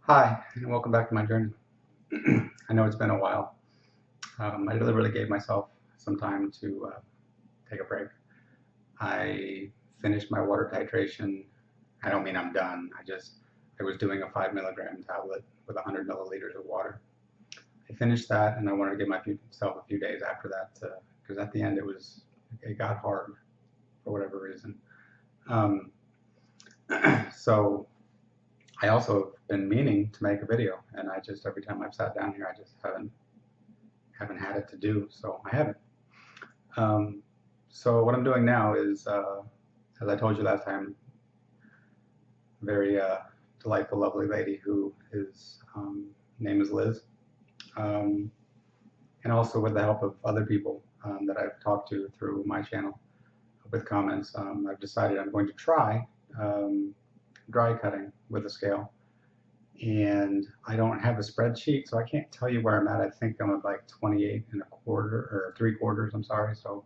Hi, and welcome back to my journey. I know it's been a while. I deliberately gave myself some time to take a break. I finished my water titration. I don't mean I'm done. I was doing a 5 milligram tablet with 100 milliliters of water. I finished that, and I wanted to give myself a few days after that because at the end it got hard for whatever reason. Um, so I also have been meaning to make a video, and I just every time I've sat down here, I just haven't had it to do, so I haven't. Um, so what I'm doing now is, as I told you last time, a very delightful, lovely lady who is name is Liz, um, and also with the help of other people that I've talked to through my channel with comments, I've decided I'm going to try dry cutting with a scale. And I don't have a spreadsheet, so I can't tell you where I'm at. I think I'm at like 28 and a quarter, or 3/4, I'm sorry. So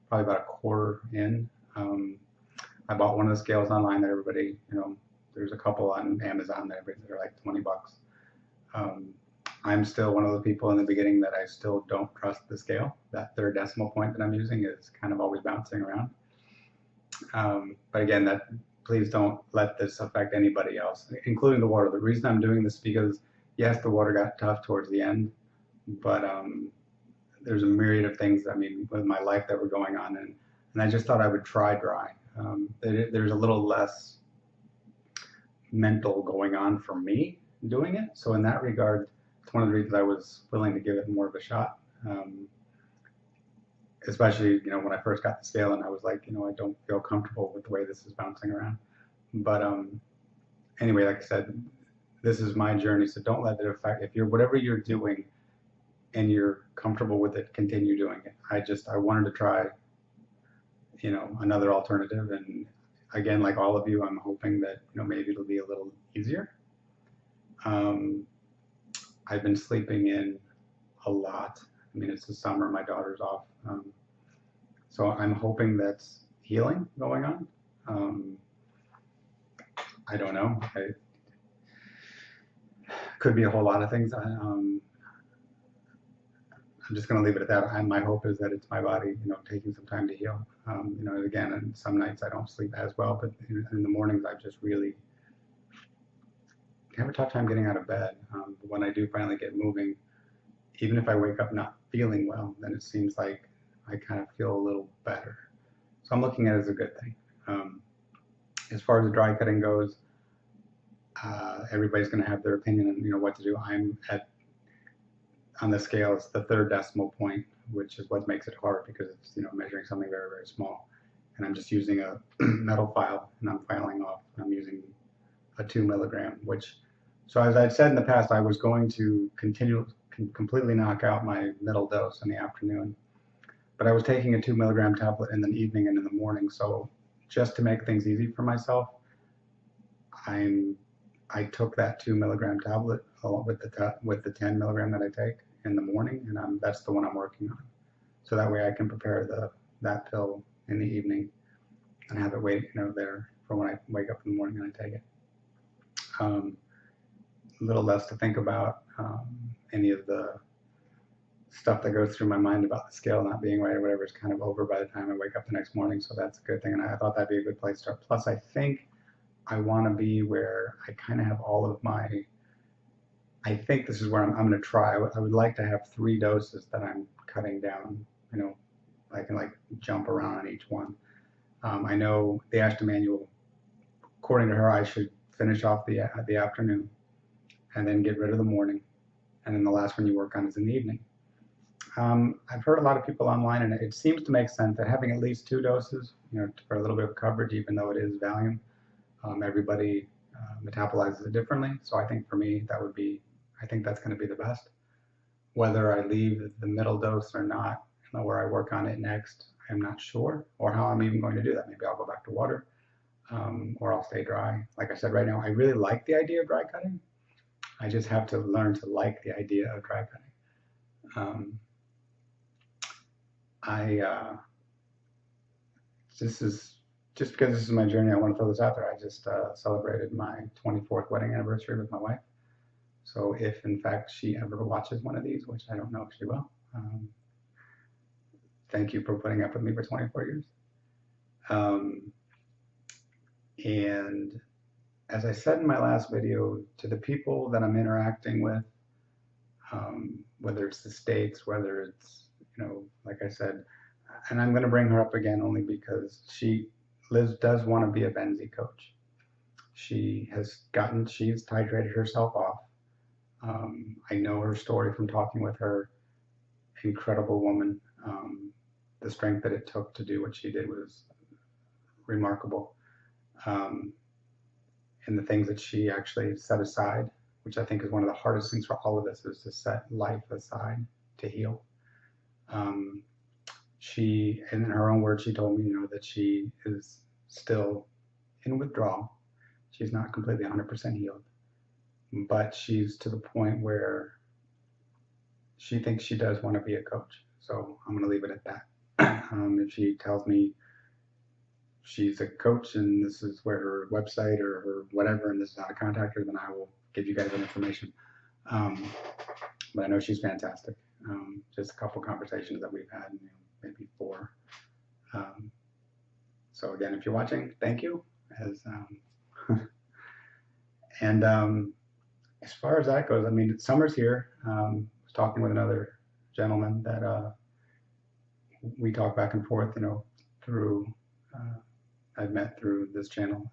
probably about a quarter in. I bought one of the scales online that everybody, there's a couple on Amazon that are like $20. Um, I'm still one of the people in the beginning that I still don't trust the scale. That third decimal point that I'm using is kind of always bouncing around. But again, please don't let this affect anybody else, including the water. The reason I'm doing this is because, yes, the water got tough towards the end, but there's a myriad of things, with my life that were going on, and I just thought I would try dry. There's a little less mental going on for me doing it. So in that regard, it's one of the reasons I was willing to give it more of a shot. Especially, when I first got the scale and I was like, I don't feel comfortable with the way this is bouncing around. But anyway, like I said, this is my journey, so don't let it affect. If whatever you're doing and you're comfortable with it, continue doing it. I wanted to try, another alternative, and again, like all of you, I'm hoping that maybe it'll be a little easier. I've been sleeping in a lot. It's the summer, my daughter's off. So I'm hoping that's healing going on. I don't know. Could be a whole lot of things. I'm just going to leave it at that. My hope is that it's my body, taking some time to heal. Again, and some nights I don't sleep as well, but in the mornings I just really have a tough time getting out of bed. But when I do finally get moving, even if I wake up not feeling well, then it seems like I kind of feel a little better. So I'm looking at it as a good thing. As far as the dry cutting goes, everybody's going to have their opinion on what to do. On the scale, it's the third decimal point, which is what makes it hard because it's measuring something very, very small. And I'm just using a metal file, and I'm filing off. I'm using a 2 milligram, so as I've said in the past, I was going to completely knock out my middle dose in the afternoon, but I was taking a 2 milligram tablet in the evening and in the morning. So just to make things easy for myself, I took that 2 milligram tablet along with the 10 milligram that I take in the morning, and that's the one I'm working on. So that way I can prepare that pill in the evening and have it wait there for when I wake up in the morning and I take it. A little less to think about any of the stuff that goes through my mind about the scale not being right or whatever is kind of over by the time I wake up the next morning. So that's a good thing, and I thought that'd be a good place to start. Plus, I think I want to be where I kind of have all of my. I think this is where I'm going to try. I would like to have 3 doses that I'm cutting down. I can like jump around on each one. I know the Ashton manual, according to her, I should finish off the afternoon and then get rid of the morning, and then the last one you work on is in the evening. I've heard a lot of people online, and it seems to make sense that having at least 2 doses, for a little bit of coverage, even though it is Valium. Everybody metabolizes it differently, so I think for me I think that's going to be the best. Whether I leave the middle dose or not, where I work on it next, I'm not sure, or how I'm even going to do that. Maybe I'll go back to water, or I'll stay dry. Like I said, right now I really like the idea of dry cutting. I just have to learn to like the idea of dry cutting. This is just because this is my journey. I want to throw this out there. I just celebrated my 24th wedding anniversary with my wife. So if in fact she ever watches one of these, which I don't know if she will, thank you for putting up with me for 24 years. And as I said in my last video, to the people that I'm interacting with, whether it's the States, whether it's, like I said, and I'm going to bring her up again only because Liz does want to be a Benzi coach. She's titrated herself off. I know her story from talking with her. Incredible woman. The strength that it took to do what she did was remarkable. And the things that she actually set aside, which I think is one of the hardest things for all of us, is to set life aside to heal. She, in her own words, she told me, that she is still in withdrawal. She's not completely 100% healed, but she's to the point where she thinks she does want to be a coach. So I'm going to leave it at that. If she tells me she's a coach and this is where her website or her whatever, and this is how to contact her, then I will give you guys that information. But I know she's fantastic. Just a couple conversations that we've had, maybe 4. So again, if you're watching, thank you. And as far as that goes, I mean, summer's here. I was talking with another gentleman that we talk back and forth, through I've met through this channel.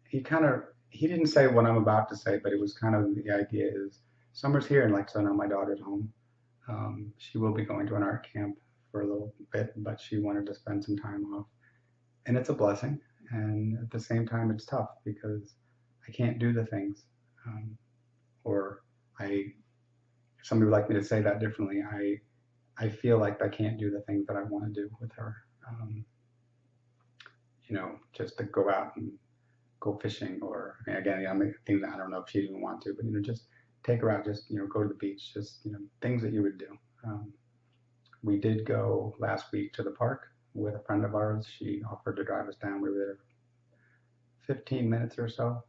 He didn't say what I'm about to say, but it was kind of the idea is summer's here, and like, so now my daughter's home. She will be going to an art camp for a little bit, but she wanted to spend some time off, and it's a blessing. And at the same time, it's tough because I can't do the things, some people like me to say that differently. I feel like I can't do the things that I want to do with her. Just to go out and go fishing, or again, things that I don't know if she'd even want to, but just take her out, just go to the beach, just things that you would do. We did go last week to the park with a friend of ours. She offered to drive us down. We were there 15 minutes or so.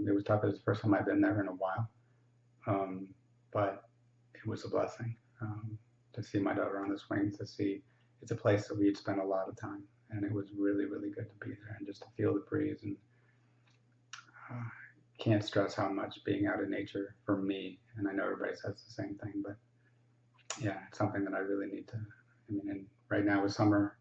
It was tough. It was the first time I've been there in a while, but it was a blessing to see my daughter on the swings. It's a place that we had spent a lot of time, and it was really, really good to be there and just to feel the breeze. And can't stress how much being out in nature for me, and I know everybody says the same thing, but yeah, it's something that I really need to. And right now with summer,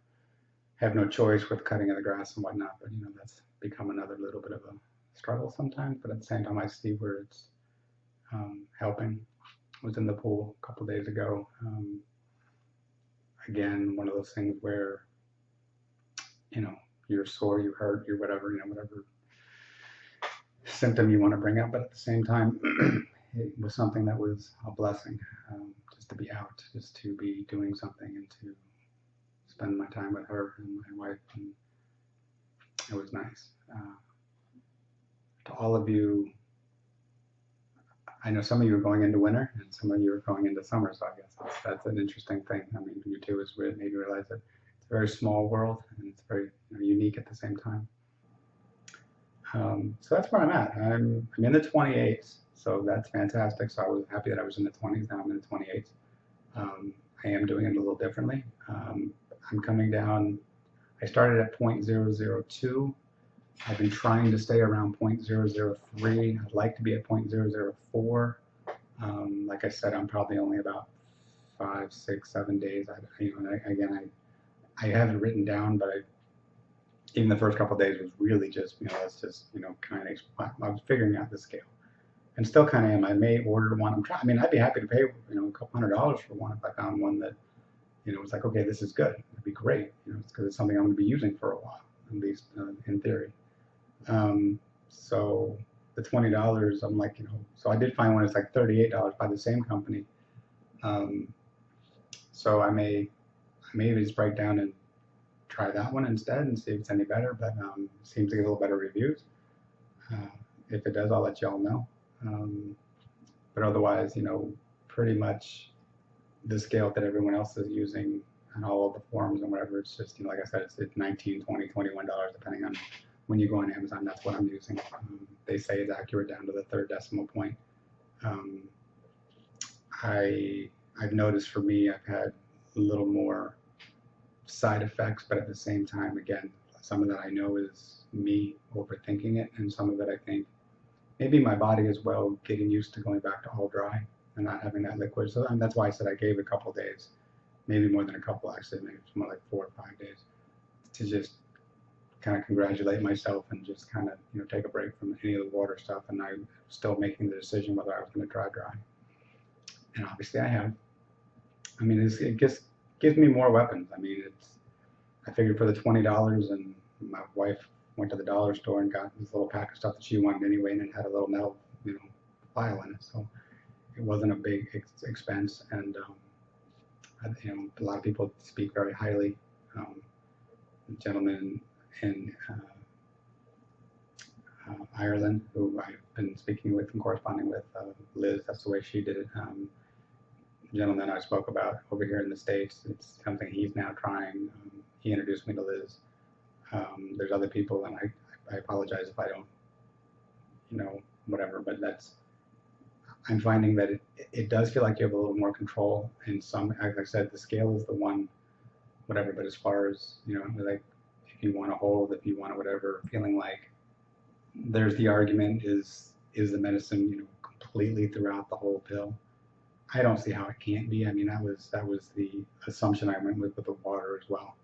I have no choice with cutting of the grass and whatnot, but that's become another little bit of a struggle sometimes. But at the same time, I see where it's helping. I was in the pool a couple of days ago. Again, one of those things where you're sore, you hurt, you're whatever, whatever symptom you want to bring up, but at the same time, it was something that was a blessing, just to be out, just to be doing something, and to spend my time with her and my wife, and it was nice. To all of you, I know some of you are going into winter, and some of you are going into summer, so I guess that's an interesting thing. I mean, you too has made me realize that it's a very small world, and it's very unique at the same time. So that's where I'm at. I'm in the 28s, so that's fantastic. So I was happy that I was in the 20s. Now I'm in the 28s. I am doing it a little differently. I'm coming down. I started at 0.002. I've been trying to stay around 0.003. I'd like to be at 0.004. Like I said, I'm probably only about 5, 6, 7 days. I have it written down, but even the first couple of days was really just, let's just, kind of, I was figuring out the scale, and still kind of am. I may order one. I'd be happy to pay, a couple $100 for one if I found one that, it's like, okay, this is good. It'd be great, because it's something I'm going to be using for a while, at least in theory. So the $20, I'm like, so I did find one. It's like $38 by the same company. So I may just break down and try that one instead and see if it's any better, but it seems to get a little better reviews. If it does, I'll let y'all know. But otherwise, pretty much the scale that everyone else is using and all of the forums and whatever, it's just, like I said, it's $19, $20, $21, depending on when you go on Amazon. That's what I'm using. They say it's accurate down to the 3rd decimal point. Um, I've noticed for me, I've had a little more side effects, but at the same time, again, some of that I know is me overthinking it, and some of it I think maybe my body as well getting used to going back to all dry and not having that liquid. So and that's why I said I gave a couple days, maybe more than a couple actually, maybe it's more like 4 or 5 days to just kind of congratulate myself and just kind of take a break from any of the water stuff. And I'm still making the decision whether I was going to try dry, and obviously I have. I mean, it just gives me more weapons. I mean, I figured for the $20, and my wife went to the dollar store and got this little pack of stuff that she wanted anyway, and it had a little metal, file in it, so it wasn't a big expense. And a lot of people speak very highly. A gentleman in Ireland, who I've been speaking with and corresponding with, Liz, that's the way she did it. The gentleman I spoke about over here in the States, it's something he's now trying. He introduced me to Liz. There's other people, and I apologize if I don't, whatever, but I'm finding that it does feel like you have a little more control in some, like I said, the scale is the one, whatever, but as far as, like if you want to hold, if you want to whatever, feeling like there's the argument, is the medicine, completely throughout the whole pill? I don't see how it can't be. I mean, that was the assumption I went with the water as well.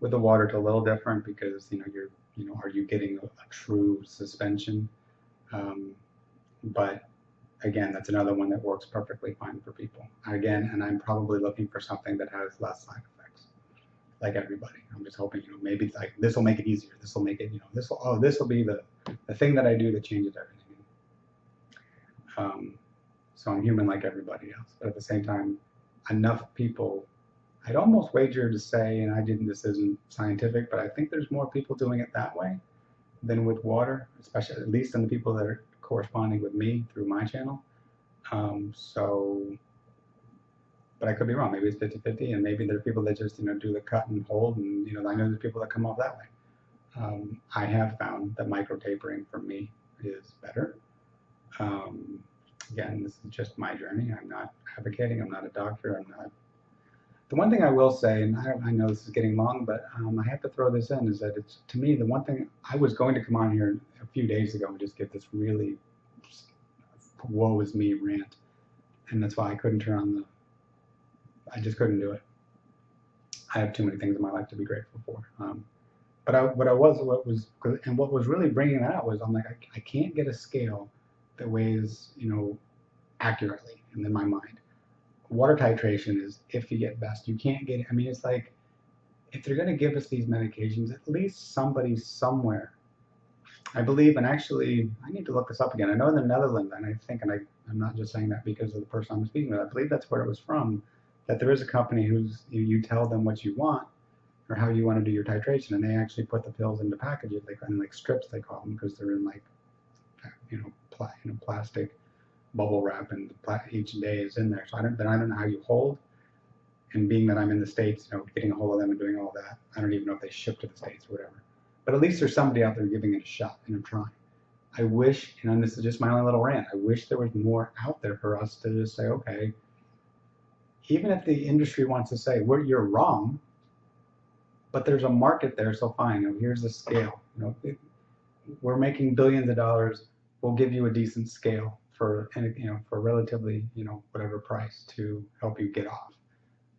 With the water, it's a little different because are you getting a true suspension? But again, that's another one that works perfectly fine for people. Again, and I'm probably looking for something that has less side effects, like everybody. I'm just hoping, maybe like this will make it easier. This will make it, this will be the thing that I do that changes everything. So I'm human like everybody else, but at the same time, enough people, I'd almost wager to say, and this isn't scientific, but I think there's more people doing it that way than with water, especially at least in the people that are corresponding with me through my channel. But I could be wrong. Maybe it's 50-50, and maybe there are people that just, do the cut and hold, and, I know there's people that come off that way. I have found that micro tapering for me is better. Again, this is just my journey. I'm not advocating. I'm not a doctor. I'm not. The one thing I will say, and I know this is getting long, but I have to throw this in, is that it's, to me, the one thing I was going to come on here a few days ago and just get this really woe is me rant, and that's why I couldn't turn on I just couldn't do it. I have too many things in my life to be grateful for. But what was really bringing that out was I'm like, I can't get a scale that weighs, accurately in my mind. Water titration is iffy at best. You can't get it. I mean, it's like, if they're going to give us these medications, at least somebody somewhere, I believe, and actually, I need to look this up again. I know in the Netherlands, and I think, and I'm not just saying that because of the person I'm speaking with, I believe that's where it was from, that there is a company who's, you tell them what you want or how you want to do your titration, and they actually put the pills into packages, like strips, they call them, because they're in like, plastic bubble wrap, and each day is in there. So I don't know how you hold. And being that I'm in the States, getting a hold of them and doing all that, I don't even know if they ship to the States or whatever. But at least there's somebody out there giving it a shot and trying. I wish, and this is just my only little rant, I wish there was more out there for us to just say, okay, even if the industry wants to say, you're wrong, but there's a market there, so fine, here's the scale. We're making billions of dollars, we'll give you a decent scale for relatively, whatever price to help you get off.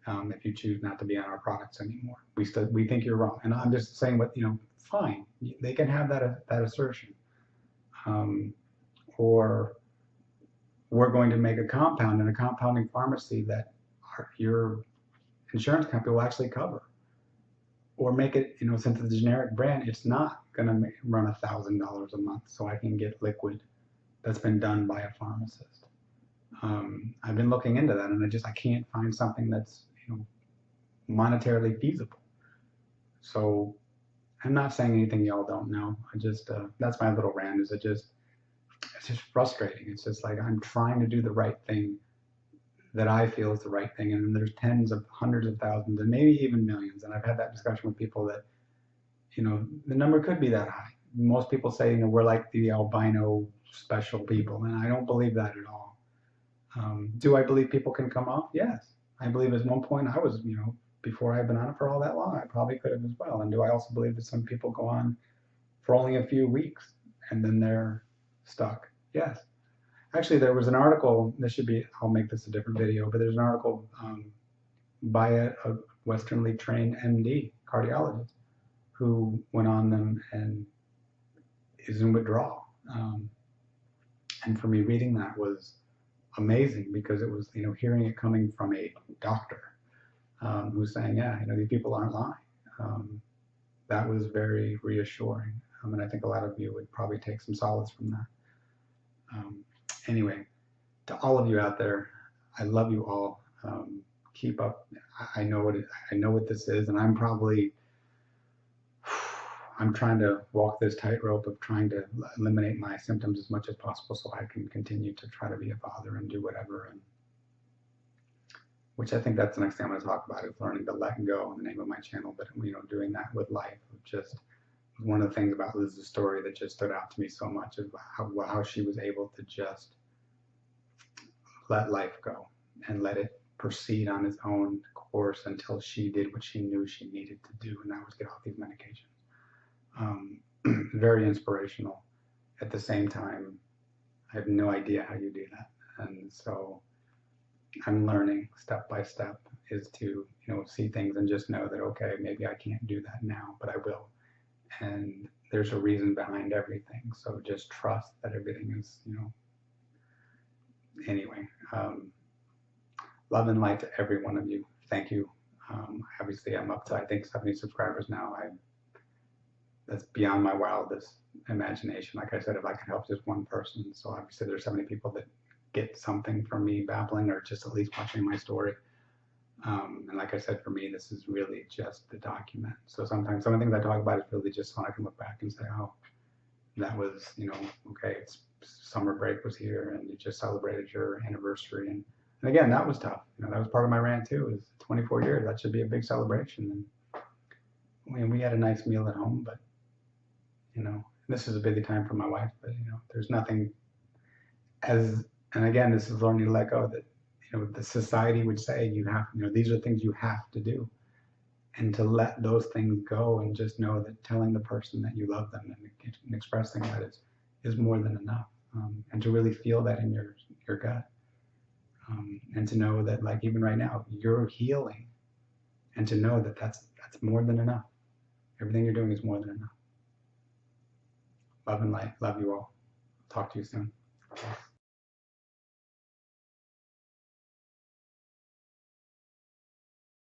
If you choose not to be on our products anymore, we think you're wrong. And I'm just saying, but fine, they can have that assertion. Or we're going to make a compound in a compounding pharmacy that your insurance company will actually cover. Or make it, since it's a generic brand, it's not going to run $1,000 a month, so I can get liquid that's been done by a pharmacist. I've been looking into that, and I can't find something that's monetarily feasible. So I'm not saying anything y'all don't know. That's my little rant. It's just frustrating. It's just like I'm trying to do the right thing that I feel is the right thing, and then there's tens of hundreds of thousands and maybe even millions. And I've had that discussion with people that the number could be that high. Most people say we're like the albino special people, and I don't believe that at all. Do I believe people can come off? Yes. I believe at one point I was, before I've been on it for all that long, I probably could have as well. And do I also believe that some people go on for only a few weeks and then they're stuck? Yes. Actually, there was an article, I'll make this a different video, but there's an article by a Westernly trained MD, cardiologist, who went on them and is in withdrawal. And for me, reading that was amazing because it was, hearing it coming from a doctor who's saying, yeah, these people aren't lying. That was very reassuring. And I think a lot of you would probably take some solace from that. Anyway, to all of you out there, I love you all. Keep up. I know what this is, and I'm trying to walk this tightrope of trying to eliminate my symptoms as much as possible so I can continue to try to be a father and do whatever. And which I think that's the next thing I'm going to talk about, is learning to let go in the name of my channel. But doing that with life, just one of the things about Liz's story that just stood out to me so much is how she was able to just let life go and let it proceed on its own course until she did what she knew she needed to do, and that was get off these medications. Very inspirational. At the same time, I have no idea how you do that, and so I'm learning step by step is to see things and just know that, okay, maybe I can't do that now, but I will, and there's a reason behind everything. So just trust that everything is anyway. Love and light to every one of you. Thank you. Obviously, I'm up to, I think, 70 subscribers now. That's beyond my wildest imagination. Like I said, if I could help just one person. So obviously there's so many people that get something from me babbling or just at least watching my story. And like I said, for me, this is really just the document. So sometimes some of the things I talk about is really just so I can look back and say, oh, that was, okay, it's summer break was here and you just celebrated your anniversary. And again, that was tough. That was part of my rant too, is 24 years. That should be a big celebration. And we had a nice meal at home, but this is a busy time for my wife, but there's nothing and again, this is learning to let go, that the society would say you have, these are things you have to do, and to let those things go and just know that telling the person that you love them and expressing that is more than enough, and to really feel that in your gut, and to know that, like, even right now you're healing, and to know that that's more than enough. Everything you're doing is more than enough. Love and light. Love you all. Talk to you soon.